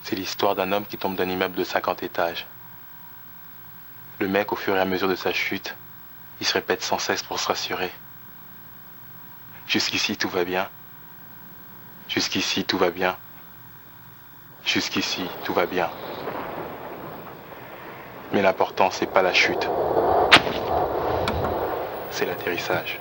C'est l'histoire d'un homme qui tombe d'un immeuble de 50 étages. Le mec, au fur et à mesure de sa chute, il se répète sans cesse pour se rassurer. Jusqu'ici, tout va bien. Jusqu'ici, tout va bien. Jusqu'ici, tout va bien. Mais l'important, c'est pas la chute. C'est l'atterrissage.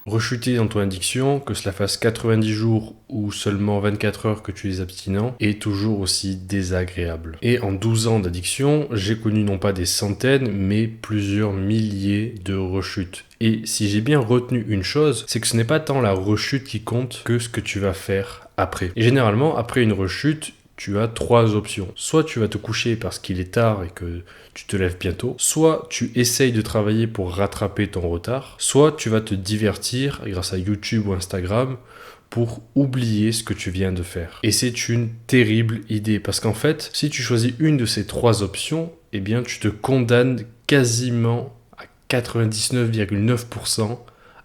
Rechuter dans ton addiction, que cela fasse 90 jours ou seulement 24 heures que tu es abstinent, est toujours aussi désagréable. Et en 12 ans d'addiction, j'ai connu non pas des centaines, mais plusieurs milliers de rechutes. Et si j'ai bien retenu une chose, c'est que ce n'est pas tant la rechute qui compte que ce que tu vas faire après. Et généralement, après une rechute, tu as 3 options. Soit tu vas te coucher parce qu'il est tard et que tu te lèves bientôt, soit tu essayes de travailler pour rattraper ton retard, soit tu vas te divertir grâce à YouTube ou Instagram pour oublier ce que tu viens de faire. Et c'est une terrible idée parce qu'en fait, si tu choisis une de ces 3 options, eh bien tu te condamnes quasiment à 99,9%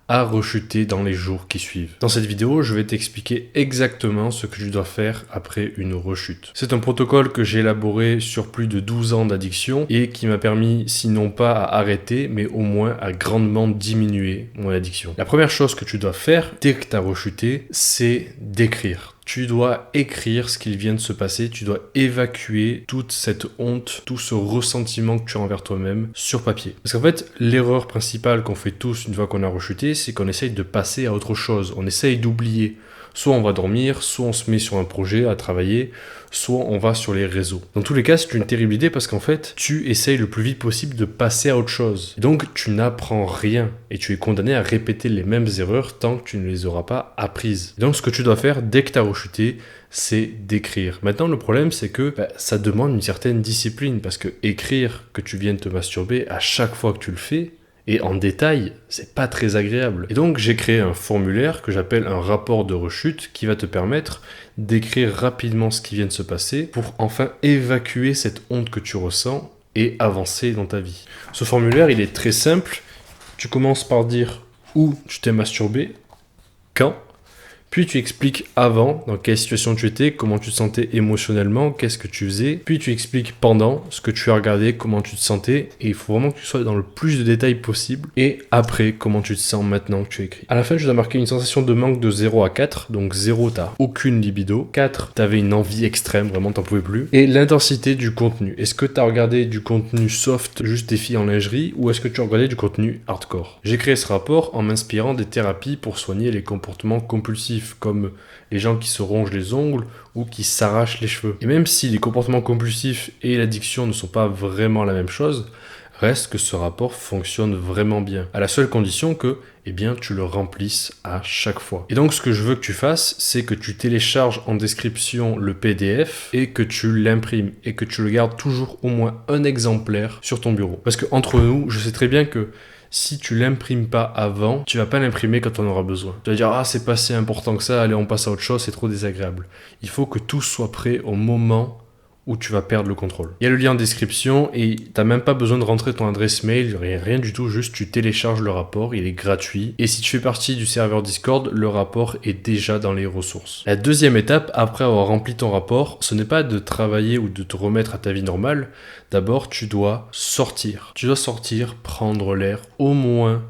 à rechuter dans les jours qui suivent. Dans cette vidéo, je vais t'expliquer exactement ce que tu dois faire après une rechute. C'est un protocole que j'ai élaboré sur plus de 12 ans d'addiction et qui m'a permis, sinon pas à arrêter, mais au moins à grandement diminuer mon addiction. La première chose que tu dois faire dès que tu as rechuté, c'est d'écrire. Tu dois écrire ce qu'il vient de se passer, tu dois évacuer toute cette honte, tout ce ressentiment que tu as envers toi-même sur papier. Parce qu'en fait, l'erreur principale qu'on fait tous une fois qu'on a rechuté, c'est qu'on essaye de passer à autre chose, on essaye d'oublier. Soit on va dormir, soit on se met sur un projet à travailler, soit on va sur les réseaux. Dans tous les cas, c'est une terrible idée parce qu'en fait, tu essayes le plus vite possible de passer à autre chose. Et donc, tu n'apprends rien et tu es condamné à répéter les mêmes erreurs tant que tu ne les auras pas apprises. Et donc, ce que tu dois faire dès que tu as rechuté, c'est d'écrire. Maintenant, le problème, c'est que ça demande une certaine discipline parce que écrire que tu viens de te masturber à chaque fois que tu le fais, et en détail, c'est pas très agréable. Et donc, j'ai créé un formulaire que j'appelle un rapport de rechute qui va te permettre d'écrire rapidement ce qui vient de se passer pour enfin évacuer cette honte que tu ressens et avancer dans ta vie. Ce formulaire, il est très simple. Tu commences par dire où tu t'es masturbé, quand, puis tu expliques avant, dans quelle situation tu étais, comment tu te sentais émotionnellement, qu'est-ce que tu faisais. Puis tu expliques pendant, ce que tu as regardé, comment tu te sentais. Et il faut vraiment que tu sois dans le plus de détails possible. Et après, comment tu te sens maintenant que tu écris. À la fin, je dois marquer une sensation de manque de 0 à 4. Donc 0, t'as aucune libido. 4, t'avais une envie extrême, vraiment t'en pouvais plus. Et l'intensité du contenu. Est-ce que t'as regardé du contenu soft, juste des filles en lingerie, ou est-ce que tu as regardé du contenu hardcore? J'ai créé ce rapport en m'inspirant des thérapies pour soigner les comportements compulsifs, comme les gens qui se rongent les ongles ou qui s'arrachent les cheveux. Et même si les comportements compulsifs et l'addiction ne sont pas vraiment la même chose, reste que ce rapport fonctionne vraiment bien, à la seule condition que tu le remplisses à chaque fois. Et donc ce que je veux que tu fasses, c'est que tu télécharges en description le PDF et que tu l'imprimes et que tu le gardes toujours au moins un exemplaire sur ton bureau. Parce que entre nous, je sais très bien que si tu l'imprimes pas avant, tu vas pas l'imprimer quand on aura besoin. Tu vas dire, ah, c'est pas si important que ça, allez, on passe à autre chose, c'est trop désagréable. Il faut que tout soit prêt au moment où tu vas perdre le contrôle. Il y a le lien en description et t'as même pas besoin de rentrer ton adresse mail, rien du tout, juste tu télécharges le rapport, il est gratuit. Et si tu fais partie du serveur Discord, le rapport est déjà dans les ressources. La deuxième étape, après avoir rempli ton rapport, ce n'est pas de travailler ou de te remettre à ta vie normale. D'abord, tu dois sortir. Tu dois sortir, prendre l'air au moins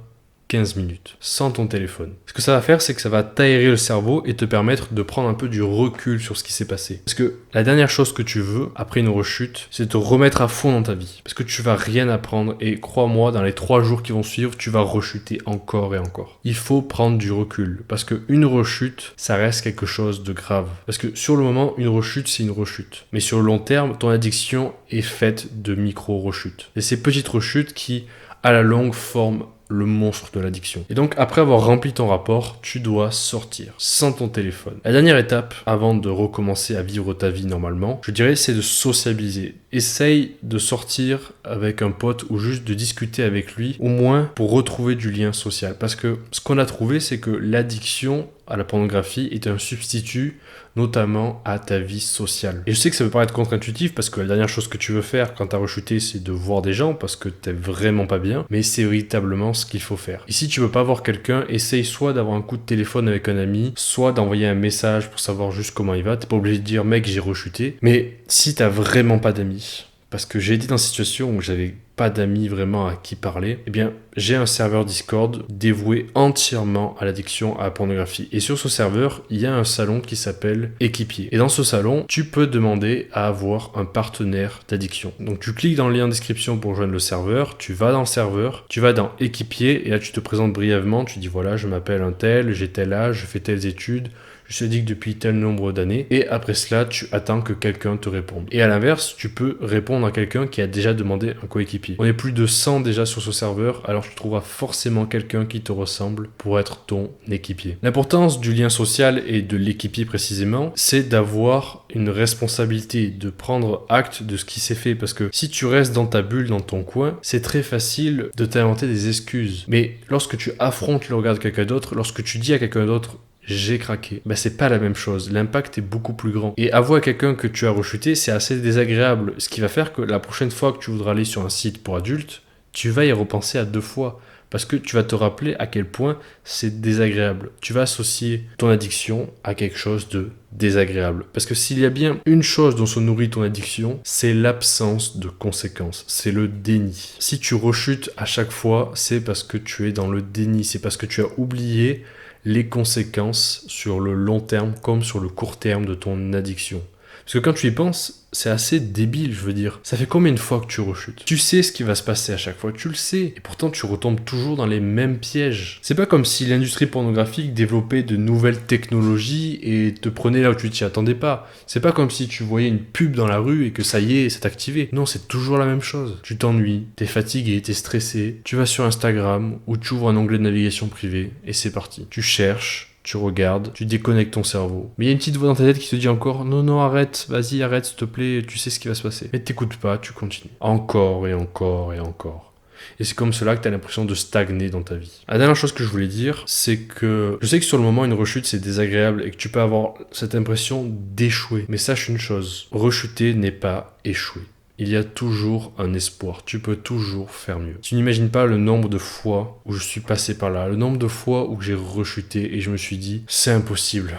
15 minutes, sans ton téléphone. Ce que ça va faire, c'est que ça va t'aérer le cerveau et te permettre de prendre un peu du recul sur ce qui s'est passé. Parce que la dernière chose que tu veux, après une rechute, c'est te remettre à fond dans ta vie. Parce que tu vas rien apprendre et crois-moi, dans les 3 jours qui vont suivre, tu vas rechuter encore et encore. Il faut prendre du recul. Parce qu'une rechute, ça reste quelque chose de grave. Parce que sur le moment, une rechute, c'est une rechute. Mais sur le long terme, ton addiction est faite de micro-rechutes. Et ces petites rechutes qui, à la longue, forment le monstre de l'addiction. Et donc, après avoir rempli ton rapport, tu dois sortir sans ton téléphone. La dernière étape, avant de recommencer à vivre ta vie normalement, je dirais, c'est de sociabiliser. Essaye de sortir avec un pote ou juste de discuter avec lui, au moins pour retrouver du lien social. Parce que ce qu'on a trouvé, c'est que l'addiction à la pornographie est un substitut notamment à ta vie sociale. Et je sais que ça peut paraître contre-intuitif parce que la dernière chose que tu veux faire quand t'as rechuté, c'est de voir des gens parce que t'es vraiment pas bien, mais c'est véritablement ce qu'il faut faire. Et si tu veux pas voir quelqu'un, essaye soit d'avoir un coup de téléphone avec un ami, soit d'envoyer un message pour savoir juste comment il va. T'es pas obligé de dire mec, j'ai rechuté. Mais si t'as vraiment pas d'amis, parce que j'ai été dans une situation où j'avais pas d'amis vraiment à qui parler, eh bien, j'ai un serveur Discord dévoué entièrement à l'addiction à la pornographie. Et sur ce serveur, il y a un salon qui s'appelle Équipier. Et dans ce salon, tu peux demander à avoir un partenaire d'addiction. Donc, tu cliques dans le lien en description pour rejoindre le serveur, tu vas dans le serveur, tu vas dans Équipier, et là, tu te présentes brièvement, tu dis voilà, je m'appelle un tel, j'ai tel âge, je fais telles études, je suis addict depuis tel nombre d'années, et après cela, tu attends que quelqu'un te réponde. Et à l'inverse, tu peux répondre à quelqu'un qui a déjà demandé un coéquipier. On est plus de 100 déjà sur ce serveur, alors tu trouveras forcément quelqu'un qui te ressemble pour être ton équipier. L'importance du lien social et de l'équipier précisément, c'est d'avoir une responsabilité, de prendre acte de ce qui s'est fait, parce que si tu restes dans ta bulle, dans ton coin, c'est très facile de t'inventer des excuses. Mais lorsque tu affrontes le regard de quelqu'un d'autre, lorsque tu dis à quelqu'un d'autre j'ai craqué, ben c'est pas la même chose, l'impact est beaucoup plus grand. Et avouer à quelqu'un que tu as rechuté, c'est assez désagréable, ce qui va faire que la prochaine fois que tu voudras aller sur un site pour adultes, tu vas y repenser à 2 fois, parce que tu vas te rappeler à quel point c'est désagréable. Tu vas associer ton addiction à quelque chose de désagréable. Parce que s'il y a bien une chose dont se nourrit ton addiction, c'est l'absence de conséquences, c'est le déni. Si tu rechutes à chaque fois, c'est parce que tu es dans le déni, c'est parce que tu as oublié les conséquences sur le long terme comme sur le court terme de ton addiction. Parce que quand tu y penses, c'est assez débile, je veux dire. Ça fait combien de fois que tu rechutes? Tu sais ce qui va se passer à chaque fois, tu le sais. Et pourtant, tu retombes toujours dans les mêmes pièges. C'est pas comme si l'industrie pornographique développait de nouvelles technologies et te prenait là où tu t'y attendais pas. C'est pas comme si tu voyais une pub dans la rue et que ça y est, c'est activé. Non, c'est toujours la même chose. Tu t'ennuies, t'es fatigué, t'es stressé, tu vas sur Instagram ou tu ouvres un onglet de navigation privée et c'est parti. Tu cherches, tu regardes, tu déconnectes ton cerveau. Mais il y a une petite voix dans ta tête qui te dit encore non, non, arrête, vas-y, arrête, s'il te plaît, tu sais ce qui va se passer. Mais t'écoutes pas, tu continues. Encore et encore et encore. Et c'est comme cela que tu as l'impression de stagner dans ta vie. La dernière chose que je voulais dire, c'est que je sais que sur le moment, une rechute, c'est désagréable et que tu peux avoir cette impression d'échouer. Mais sache une chose, rechuter n'est pas échouer. Il y a toujours un espoir, tu peux toujours faire mieux. Tu n'imagines pas le nombre de fois où je suis passé par là, le nombre de fois où j'ai rechuté et je me suis dit, c'est impossible.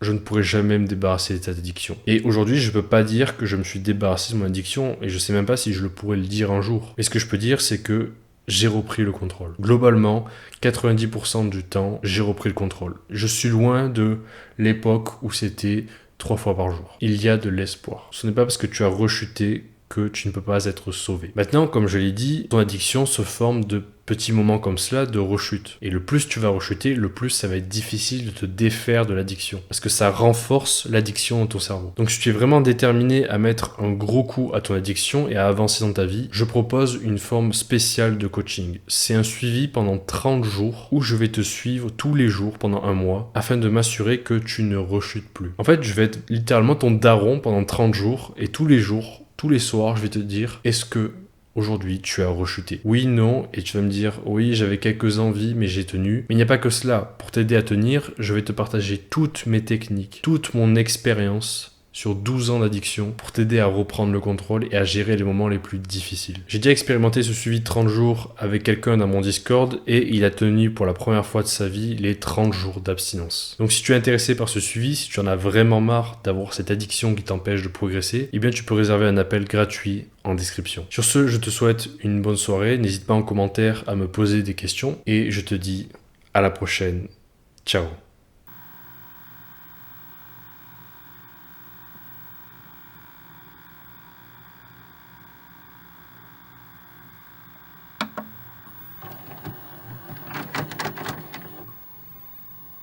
Je ne pourrai jamais me débarrasser de cette addiction. Et aujourd'hui, je ne peux pas dire que je me suis débarrassé de mon addiction et je ne sais même pas si je le pourrais le dire un jour. Mais ce que je peux dire, c'est que j'ai repris le contrôle. Globalement, 90% du temps, j'ai repris le contrôle. Je suis loin de l'époque où c'était 3 fois par jour. Il y a de l'espoir. Ce n'est pas parce que tu as rechuté que tu ne peux pas être sauvé. Maintenant, comme je l'ai dit, ton addiction se forme de petits moments comme cela de rechute. Et le plus tu vas rechuter, le plus ça va être difficile de te défaire de l'addiction. Parce que ça renforce l'addiction dans ton cerveau. Donc si tu es vraiment déterminé à mettre un gros coup à ton addiction et à avancer dans ta vie, je propose une forme spéciale de coaching. C'est un suivi pendant 30 jours où je vais te suivre tous les jours pendant 1 mois afin de m'assurer que tu ne rechutes plus. En fait, je vais être littéralement ton daron pendant 30 jours et tous les jours, tous les soirs, je vais te dire, est-ce que aujourd'hui tu as rechuté? Oui, non, et tu vas me dire, oui, j'avais quelques envies, mais j'ai tenu. Mais il n'y a pas que cela. Pour t'aider à tenir, je vais te partager toutes mes techniques, toute mon expérience sur 12 ans d'addiction pour t'aider à reprendre le contrôle et à gérer les moments les plus difficiles. J'ai déjà expérimenté ce suivi de 30 jours avec quelqu'un dans mon Discord et il a tenu pour la première fois de sa vie les 30 jours d'abstinence. Donc si tu es intéressé par ce suivi, si tu en as vraiment marre d'avoir cette addiction qui t'empêche de progresser, eh bien tu peux réserver un appel gratuit en description. Sur ce, je te souhaite une bonne soirée. N'hésite pas en commentaire à me poser des questions et je te dis à la prochaine. Ciao.